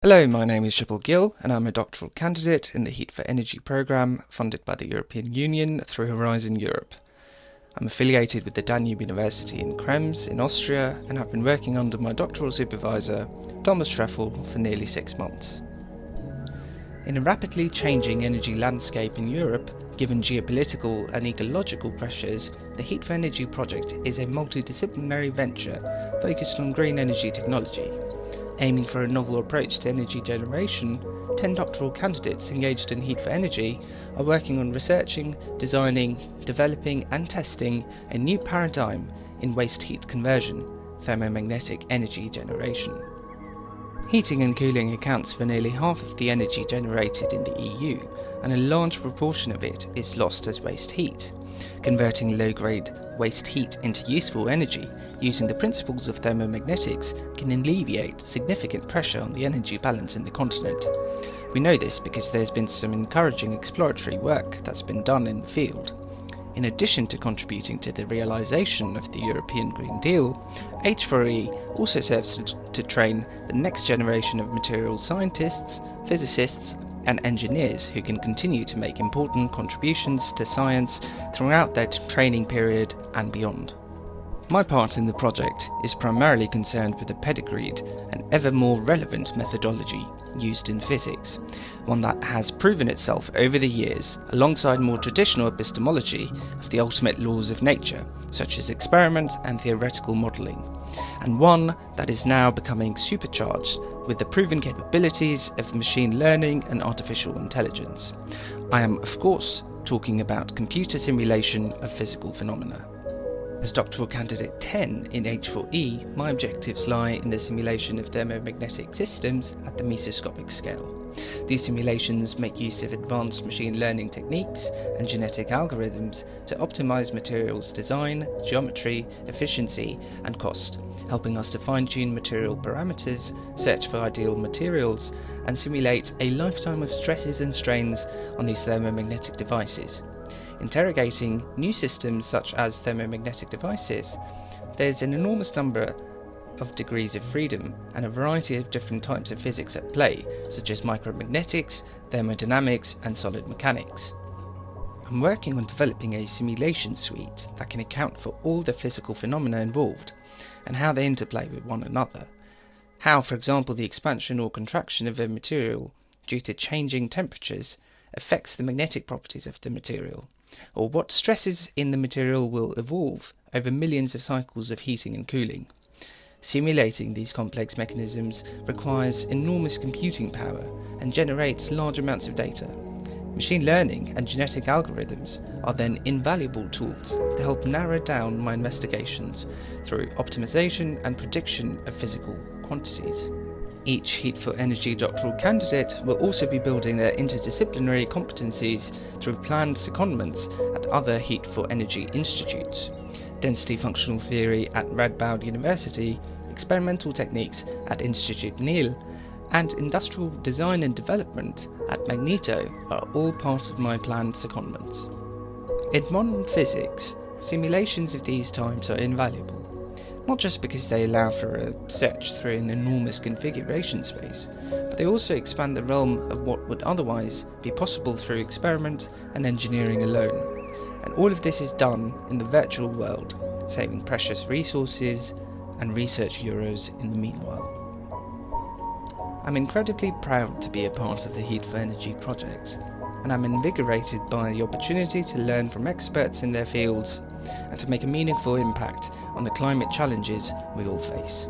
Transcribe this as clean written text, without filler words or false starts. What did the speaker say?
Hello, my name is Shipal Gill and I'm a doctoral candidate in the Heat for Energy programme funded by the European Union through Horizon Europe. I'm affiliated with the Danube University in Krems in Austria and have been working under my doctoral supervisor, Thomas Treffel, for nearly 6 months. In a rapidly changing energy landscape in Europe, given geopolitical and ecological pressures, the Heat for Energy project is a multidisciplinary venture focused on green energy technology. Aiming for a novel approach to energy generation, 10 doctoral candidates engaged in Heat for Energy are working on researching, designing, developing and testing a new paradigm in waste heat conversion, thermomagnetic energy generation. Heating and cooling accounts for nearly half of the energy generated in the EU, and a large proportion of it is lost as waste heat. Converting low-grade waste heat into useful energy using the principles of thermomagnetics can alleviate significant pressure on the energy balance in the continent. We know this because there's been some encouraging exploratory work that's been done in the field. In addition to contributing to the realisation of the European Green Deal, H4E also serves to train the next generation of materials scientists, physicists and engineers who can continue to make important contributions to science throughout their training period and beyond. My part in the project is primarily concerned with the pedigreed and ever more relevant methodology used in physics, one that has proven itself over the years alongside more traditional epistemology of the ultimate laws of nature, such as experiment and theoretical modelling, and one that is now becoming supercharged with the proven capabilities of machine learning and artificial intelligence. I am, of course, talking about computer simulation of physical phenomena. As doctoral candidate 10 in H4E, my objectives lie in the simulation of thermomagnetic systems at the mesoscopic scale. These simulations make use of advanced machine learning techniques and genetic algorithms to optimize materials design, geometry, efficiency, and cost, helping us to fine-tune material parameters, search for ideal materials, and simulate a lifetime of stresses and strains on these thermomagnetic devices. Interrogating new systems such as thermomagnetic devices, there's an enormous number of degrees of freedom and a variety of different types of physics at play, such as micromagnetics, thermodynamics and solid mechanics. I'm working on developing a simulation suite that can account for all the physical phenomena involved and how they interplay with one another. How, for example, the expansion or contraction of a material due to changing temperatures affects the magnetic properties of the material, or what stresses in the material will evolve over millions of cycles of heating and cooling. Simulating these complex mechanisms requires enormous computing power and generates large amounts of data. Machine learning and genetic algorithms are then invaluable tools to help narrow down my investigations through optimization and prediction of physical quantities. Each Heat for Energy doctoral candidate will also be building their interdisciplinary competencies through planned secondments at other Heat for Energy institutes, density functional theory at Radboud University, experimental techniques at Institut Nil, and industrial design and development at Magneto are all part of my planned secondments. In modern physics, simulations of these types are invaluable. Not just because they allow for a search through an enormous configuration space, but they also expand the realm of what would otherwise be possible through experiment and engineering alone. And all of this is done in the virtual world, saving precious resources and research euros in the meanwhile. I'm incredibly proud to be a part of the Heat for Energy project, and I'm invigorated by the opportunity to learn from experts in their fields and to make a meaningful impact on the climate challenges we all face.